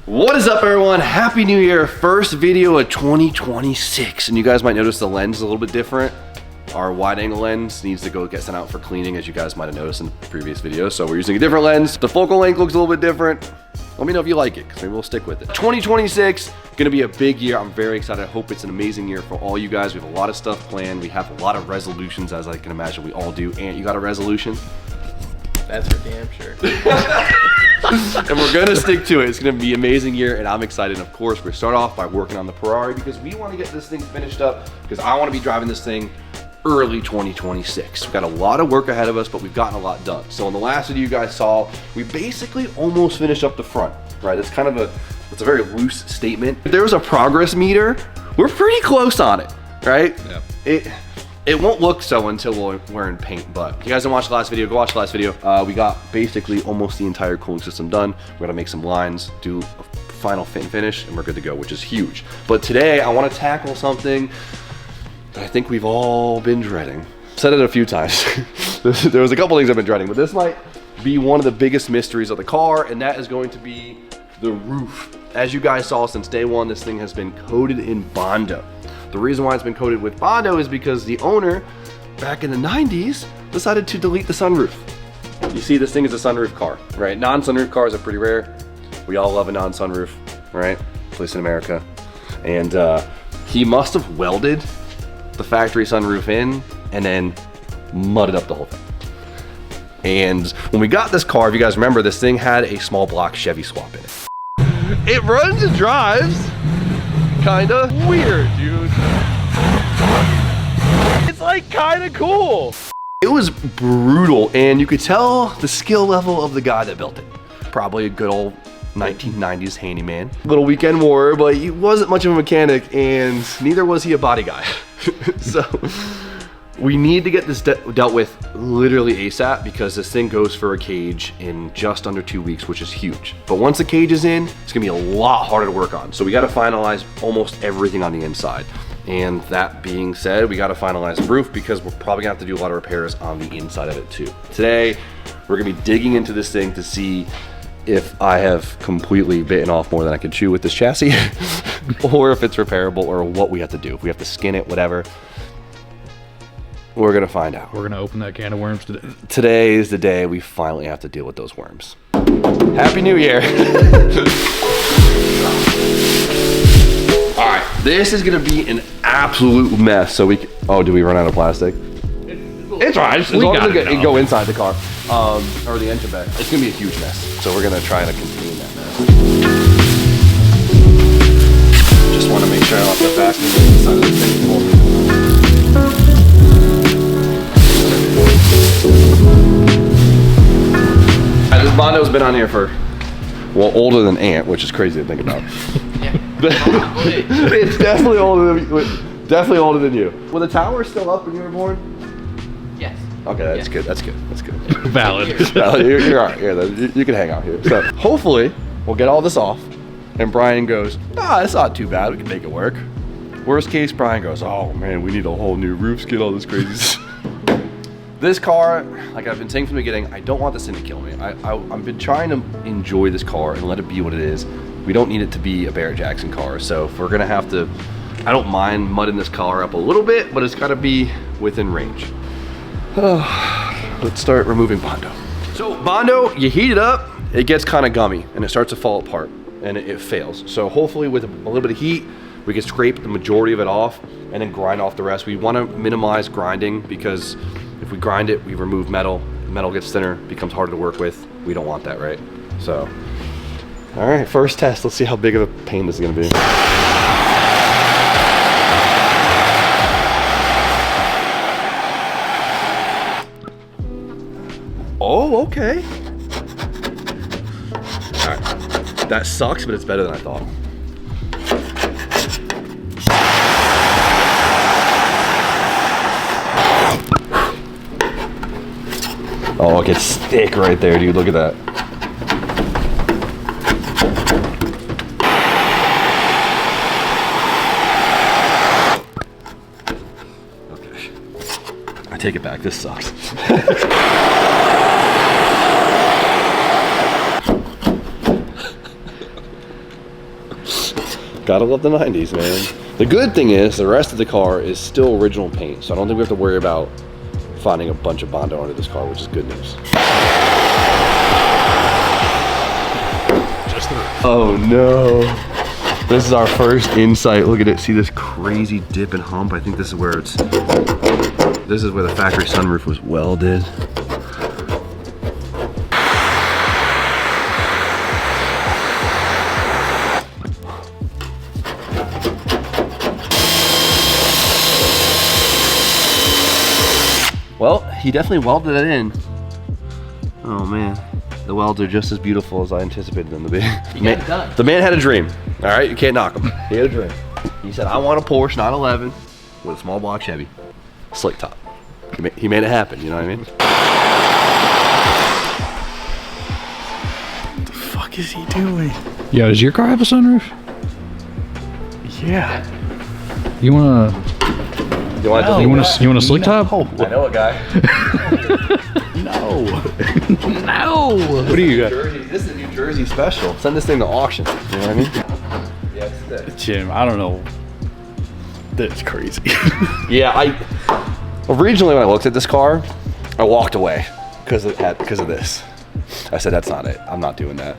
What is up, everyone? Happy New Year. First video of 2026. And you guys might notice the lens is a little bit different. Our wide angle lens needs to go get sent out for cleaning, as you guys might have noticed in the previous video. So we're using a different lens. The focal length looks a little bit different. Let me know if you like it, because maybe we'll stick with it. 2026, gonna be a big year. I'm very excited. I hope it's an amazing year for all you guys. We have a lot of stuff planned. We have a lot of resolutions, as I can imagine we all do. Ant, you got a resolution? That's for damn sure. And we're gonna stick to it. It's gonna be an amazing year, and I'm excited. Of course, we start off by working on the Ferrari because we want to get this thing finished up, because I want to be driving this thing early 2026. We've got a lot of work ahead of us, but we've gotten a lot done. So in the last video you guys saw, we basically almost finished up the front, right? It's kind of it's a very loose statement. If there was a progress meter, we're pretty close on it, right? Yeah. It won't look so until we're in paint, but if you guys didn't watch the last video, go watch the last video. We got basically almost the entire cooling system done. We're gonna make some lines, do a final fit and finish, and we're good to go, which is huge. But today I wanna tackle something that I think we've all been dreading. Said it a few times. There was a couple things I've been dreading, but this might be one of the biggest mysteries of the car, and that is going to be the roof. As you guys saw since day one, this thing has been coated in Bondo. The reason why it's been coated with Bondo is because the owner, back in the 90s, decided to delete the sunroof. You see, this thing is a sunroof car, right? Non-sunroof cars are pretty rare. We all love a non-sunroof, right? At least in America. And he must have welded the factory sunroof in and then mudded up the whole thing. And when we got this car, if you guys remember, this thing had a small block Chevy swap in it. It runs and drives kinda weird, dude. It's like kinda cool. It was brutal, and you could tell the skill level of the guy that built it. Probably a good old 1990s handyman. Little weekend warrior, but he wasn't much of a mechanic, and neither was he a body guy. So we need to get this dealt with literally ASAP, because this thing goes for a cage in just under 2 weeks, which is huge. But once the cage is in, it's gonna be a lot harder to work on. So we gotta finalize almost everything on the inside. And that being said, we gotta finalize the roof, because we're probably gonna have to do a lot of repairs on the inside of it too. Today, we're gonna be digging into this thing to see if I have completely bitten off more than I can chew with this chassis, or if it's repairable, or what we have to do. If we have to skin it, whatever. We're gonna find out. We're gonna open that can of worms today. Today is the day we finally have to deal with those worms. Happy New Year. All right, this is gonna be an absolute mess. So oh, do we run out of plastic? It's all right, as long as it go inside the car, or the engine bay. It's gonna be a huge mess. So we're gonna try to contain that mess. Just wanna make sure I don't have to back inside of the thing full. This Bondo's been on here for, well, older than Ant, which is crazy to think about. Yeah. It's definitely older than you. Were the towers still up when you were born? Yes. Okay, that's good. That's good. That's good. Valid. You're all right. Here, you can hang out here. So hopefully we'll get all this off, and Brian goes, it's not too bad. We can make it work. Worst case, Brian goes, oh man, we need a whole new roof, get all this crazy stuff. This car, like I've been saying from the beginning, I don't want this thing to kill me. I've been trying to enjoy this car and let it be what it is. We don't need it to be a Barrett Jackson car. So if we're gonna have to, I don't mind mudding this car up a little bit, but it's gotta be within range. Let's start removing Bondo. So Bondo, you heat it up, it gets kind of gummy and it starts to fall apart and it fails. So hopefully with a little bit of heat, we can scrape the majority of it off and then grind off the rest. We wanna minimize grinding, because if we grind it, we remove metal. Metal gets thinner, becomes harder to work with. We don't want that, right? So, all right, first test. Let's see how big of a pain this is gonna be. Oh, okay. All right, that sucks, but it's better than I thought. Oh, it gets thick right there, dude. Look at that. Okay. I take it back. This sucks. Gotta love the 90s, man. The good thing is the rest of the car is still original paint, so I don't think we have to worry about finding a bunch of Bondo under this car, which is good news. Just the roof. Oh no. This is our first insight. Look at it. See this crazy dip and hump? I think this is where it's, this is where the factory sunroof was welded. Well, he definitely welded it in. Oh man, the welds are just as beautiful as I anticipated them to be. The man had a dream. All right, you can't knock him. He had a dream. He said, I want a Porsche 911 with a small block Chevy, slick top. He made it happen, you know what I mean? What the fuck is he doing? Yo, does your car have a sunroof? Yeah. You wanna You want a slick top? I know a guy. No. No. What do you got? This is a New Jersey special. Send this thing to auction. You know what I mean? Yeah, it's that. Jim, I don't know. That's crazy. Yeah, originally when I looked at this car, I walked away because of this. I said, that's not it. I'm not doing that.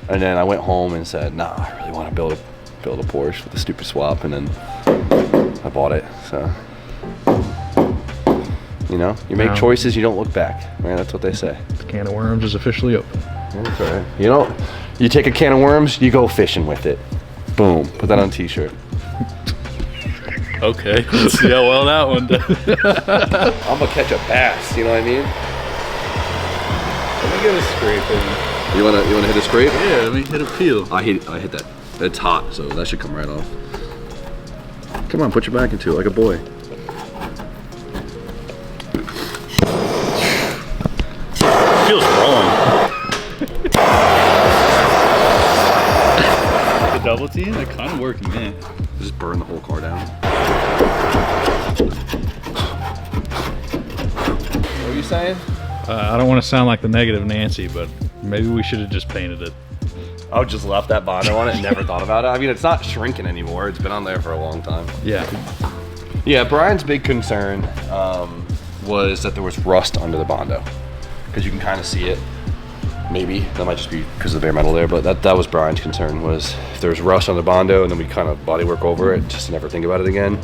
And then I went home and said, nah, I really want to build a Porsche with a stupid swap, and then I bought it. So, you know, you make choices, you don't look back. Right? That's what they say. The can of worms is officially open. That's right. You know, you take a can of worms, you go fishing with it. Boom. Put that on a t-shirt. Okay. Let's see how well that one does. I'm gonna catch a bass. You know what I mean? Let me get a scrape in. You wanna hit a scrape? Yeah, let me hit a peel. I hit that. It's hot, so that should come right off. Come on, put your back into it like a boy. Feels wrong. The double team, that kind of working, man. Just burn the whole car down. What were you saying? I don't want to sound like the negative Nancy, but maybe we should have just painted it. I just left that Bondo on it and never thought about it. I mean, it's not shrinking anymore. It's been on there for a long time. Yeah. Yeah, Brian's big concern was that there was rust under the Bondo. Because you can kind of see it. Maybe. That might just be because of the bare metal there, but that was Brian's concern, was if there's rust on the Bondo and then we kind of bodywork over it, just to never think about it again,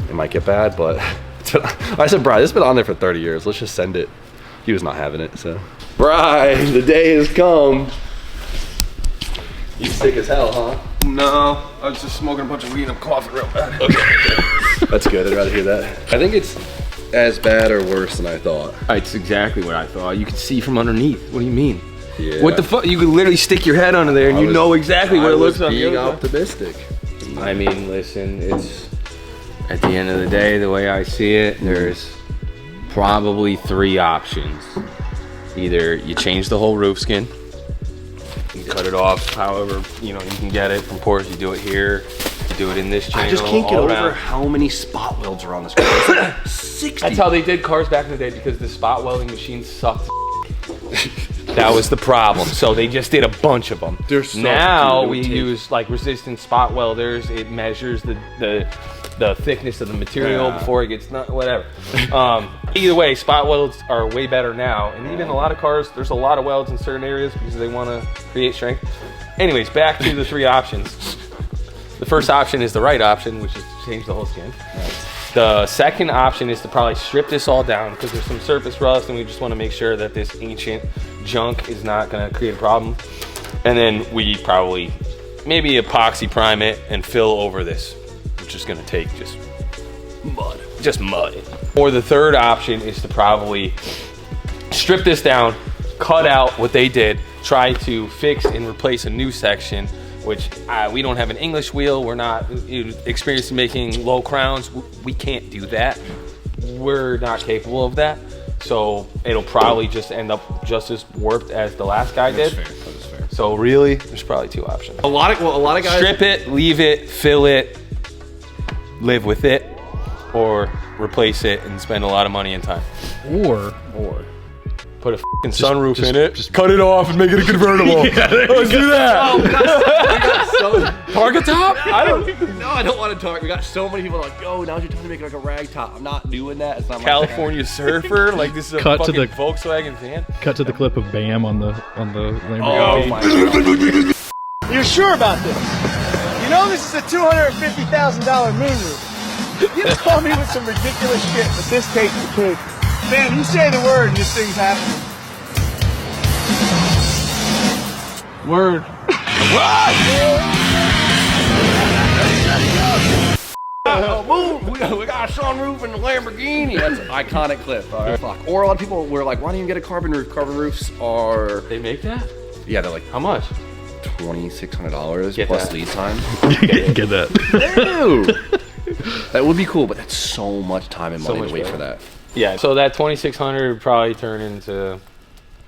it might get bad, but I said, Brian, this has been on there for 30 years. Let's just send it. He was not having it, so. Brian, the day has come. You sick as hell, huh? No, I was just smoking a bunch of weed and I'm coughing real bad. Okay. That's good, I'd rather hear that. I think it's as bad or worse than I thought. It's exactly what I thought. You could see from underneath. What do you mean? Yeah. What the fuck? You could literally stick your head under there and you know exactly what it looks like. Being optimistic. I mean, listen, it's at the end of the day, the way I see it, there's probably 3 options. Either you change the whole roof skin, you cut it off however, you know, you can get it from Porsche, you do it here, you do it in this channel. I just can't get all over around. how many spot welds are on this car. It's like 60. That's how they did cars back in the day, because the spot welding machines sucked. That was the problem. So they just did a bunch of them. Now we use like resistant spot welders. It measures the thickness of the material before it gets whatever. Either way, spot welds are way better now. And even a lot of cars, there's a lot of welds in certain areas because they want to create strength. Anyways, back to the 3 options. The first option is the right option, which is to change the whole skin. The second option is to probably strip this all down because there's some surface rust and we just want to make sure that this ancient junk is not going to create a problem. And then we probably maybe epoxy prime it and fill over this, which is going to take just mud. Or the third option is to probably strip this down, cut out what they did, try to fix and replace a new section, which we don't have an English wheel. We're not experienced in making low crowns. We can't do that. We're not capable of that. So it'll probably just end up just as warped as the last guy did. That's fair. So really, there's probably 2 options. A lot of guys Strip it, leave it, fill it, live with it, or replace it and spend a lot of money and time. Or Put a fucking sunroof in it, just cut it off and make it a convertible. Let's do that. target top? I don't. No, I don't want to target. We got so many people like, yo, now's your time to make like a rag top. I'm not doing that. It's not California surfer, like this is a Cut to fucking the- Volkswagen van. Cut to the clip of Bam on the Lamborghini. Oh my god. You're sure about this? You know this is a $250,000 moonroof. You call me with some ridiculous shit, but this takes the cake. Man, you say the word and this thing's happening. Word. We got a sunroof and a Lamborghini. That's an iconic clip. All right. Fuck. Or a lot of people were like, why don't you get a carbon roof? Carbon roofs are, They make that? yeah, they're like How much? $2,600 Get plus that. lead time. Get that. Ew. That would be cool, but that's so much time and So money much to wait work. for that. Yeah. So that 2,600 would probably turn into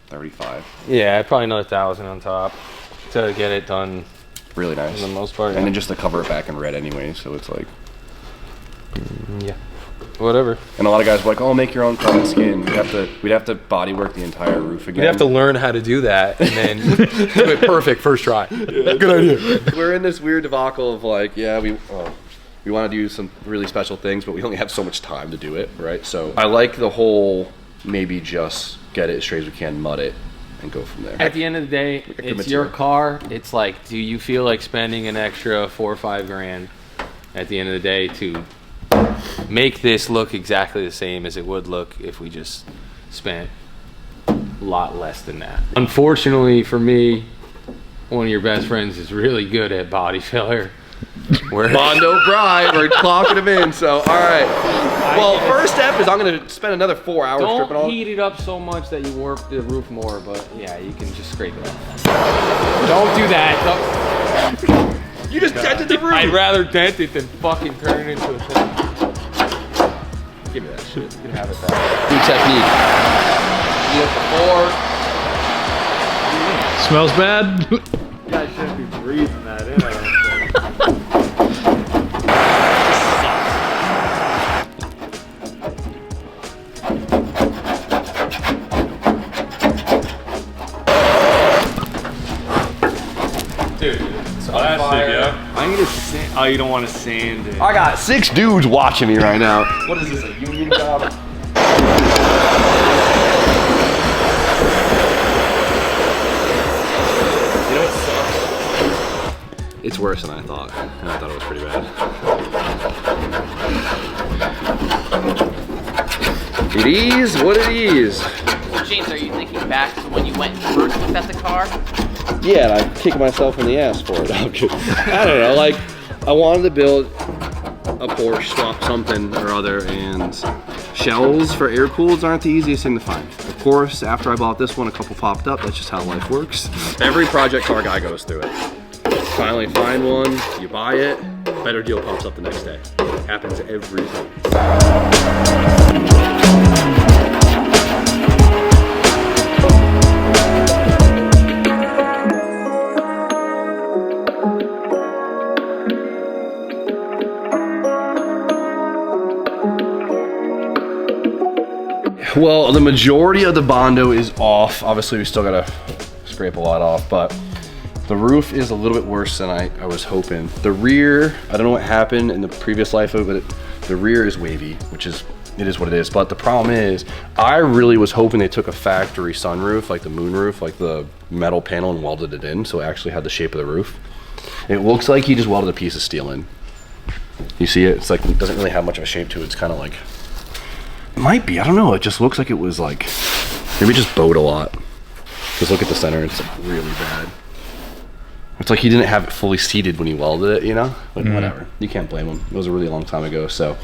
35. yeah, probably another 1,000 on top to get it done Really nice. for the most part. And then just to cover it back in red anyway, so it's like. yeah, whatever. And a lot of guys were like, "Oh, make your own carbon skin." We'd have to bodywork the entire roof again. We'd have to learn how to do that and then do it perfect first try. Good idea. We're in this weird debacle of like, yeah, we want to do some really special things, but we only have so much time to do it, right? So I like the whole maybe just get it as straight as we can, mud it, and go from there. At the end of the day, it's your car. It's like, do you feel like spending an extra $4 or $5 grand at the end of the day to make this look exactly the same as it would look if we just spent a lot less than that? Unfortunately for me, one of your best friends is really good at body filler. Mondo Bride, we're clocking him in. So, all right. Well, first step is I'm gonna spend another 4 hours stripping Don't all. heat it up so much that you warp the roof more, but yeah, you can just scrape it off. Don't do that. You just dented the roof. I'd rather dent it than fucking turn it into a thing. Give me that shit. You can have it back. New technique. Smells bad. You guys shouldn't be breathing that in, I don't think. Dude, it's on fire. I need to sand. Oh, you don't want to sand it. I got 6 dudes watching me right now. What is this, a union job? You know what sucks? It's worse than I thought. And I thought it was pretty bad. It is what it is. James, are you thinking back to when you went and first looked at the car? Yeah, and I kicked myself in the ass for it. I don't know, like, I wanted to build a Porsche, swap something or other, and shells for air cooleds aren't the easiest thing to find. Of course, after I bought this one, a couple popped up. That's just how life works. Every project car guy goes through it. Finally find one, you buy it, better deal pops up the next day. Happens every time. Well, the majority of the Bondo is off. Obviously, we still gotta scrape a lot off, but the roof is a little bit worse than I was hoping. The rear, I don't know what happened in the previous life of it, but the rear is wavy, which is, it is what it is. But the problem is, I really was hoping they took a factory sunroof, like the moonroof, like the metal panel, and welded it in, so it actually had the shape of the roof. It looks like he just welded a piece of steel in. You see it? It's like, it doesn't really have much of a shape to it. It's kind of like, it might be, I don't know. It just looks like it was like, maybe it just bowed a lot. Just look at the center, it's like really bad. It's like he didn't have it fully seated when he welded it, you know? Like, whatever, you can't blame him. It was a really long time ago, so.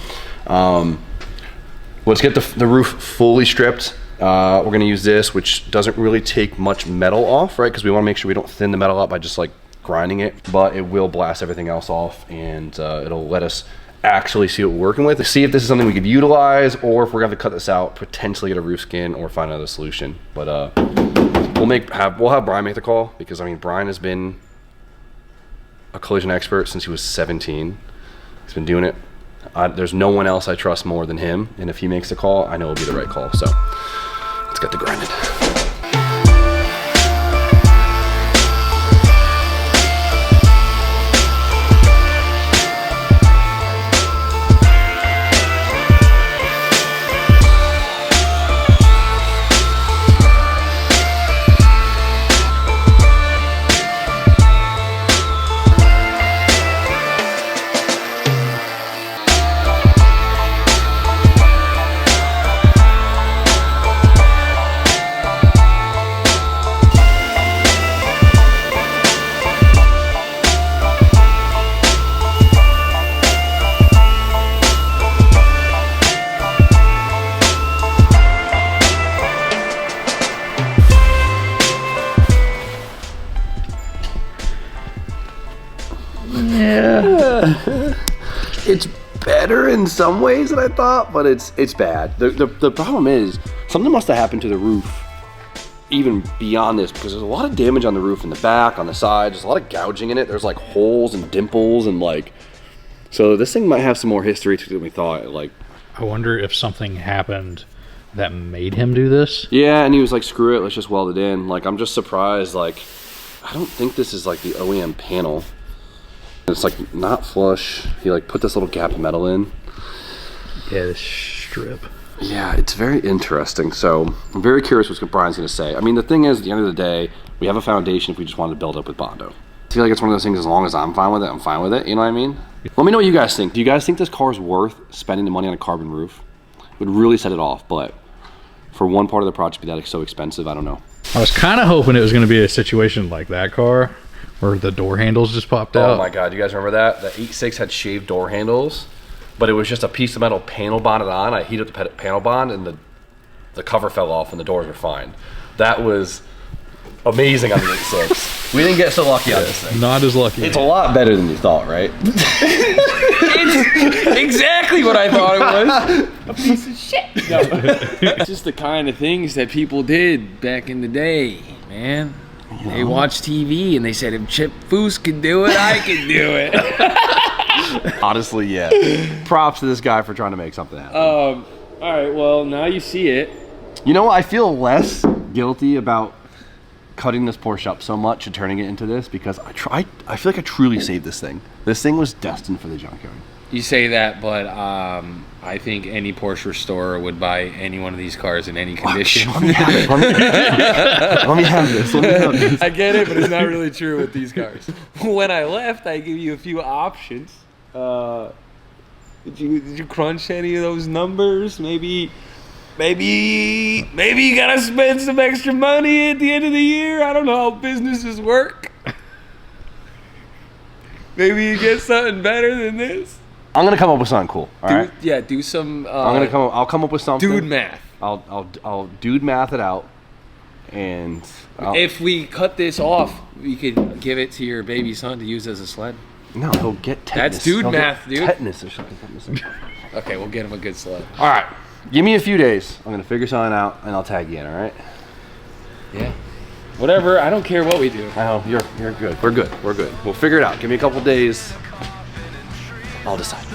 Let's get the roof fully stripped. We're gonna use this, which doesn't really take much metal off, right? Because we wanna make sure we don't thin the metal up by just like grinding it, but it will blast everything else off, and it'll let us actually see what we're working with, see if this is something we could utilize, or if we're gonna have to cut this out, potentially get a roof skin, or find another solution. But we'll have Brian make the call, because I mean, Brian has been a collision expert since he was 17. He's been doing it. There's no one else I trust more than him, and if he makes the call, I know it'll be the right call. So let's get the grinded. Yeah. It's better in some ways than I thought, but it's bad. The problem is something must have happened to the roof even beyond this, because there's a lot of damage on the roof in the back, on the sides. There's a lot of gouging in it. There's like holes and dimples and like, so this thing might have some more history to it than we thought. Like, I wonder if something happened that made him do this. yeah, and he was like, screw it, let's just weld it in. Like, I'm just surprised. Like, I don't think this is like the OEM panel. It's like not flush. He like put this little gap of metal in. Yeah, this strip. Yeah, it's very interesting. So I'm very curious what Brian's gonna say. I mean, the thing is, at the end of the day, we have a foundation if we just wanted to build up with Bondo. I feel like it's one of those things, as long as I'm fine with it, I'm fine with it. You know what I mean? Let me know what you guys think. Do you guys think this car is worth spending the money on a carbon roof? It would really set it off, but for one part of the project to be that so expensive, I don't know. I was kind of hoping it was going to be a situation like that car, where the door handles just popped out. Oh my God, you guys remember that? The 8.6 had shaved door handles, but it was just a piece of metal panel bonded on. I heated up the panel bond and the cover fell off and the doors were fine. That was amazing on the 8.6. We didn't get so lucky on this thing. Not as lucky. It's a lot better than you thought, right? It's exactly what I thought it was. A piece of shit. It's just the kind of things that people did back in the day, man. They watched TV and they said, if Chip Foose could do it, I can do it. Honestly, yeah. Props to this guy for trying to make something happen. All right, well, now you see it. You know, I feel less guilty about cutting this Porsche up so much and turning it into this, because I feel like I truly saved this thing. This thing was destined for the junkyard. You say that, but I think any Porsche restorer would buy any one of these cars in any condition. Let me have it. Let me have this. Let me have this. I get it, but it's not really true with these cars. When I left, I gave you a few options. Did you crunch any of those numbers? Maybe you gotta spend some extra money at the end of the year. I don't know how businesses work. Maybe you get something better than this. I'm gonna come up with something cool. All right. Yeah, do some. I'll come up with something. Dude math. I'll dude math it out, and if we cut this off, we could give it to your baby son to use as a sled. No, he'll get tetanus. That's dude He'll math, get dude. Tetanus or something. Okay, we'll get him a good sled. All right. Give me a few days. I'm gonna figure something out, and I'll tag you in. All right. Yeah. Whatever. I don't care what we do. I know you're good. We're good. We'll figure it out. Give me a couple days. I'll decide.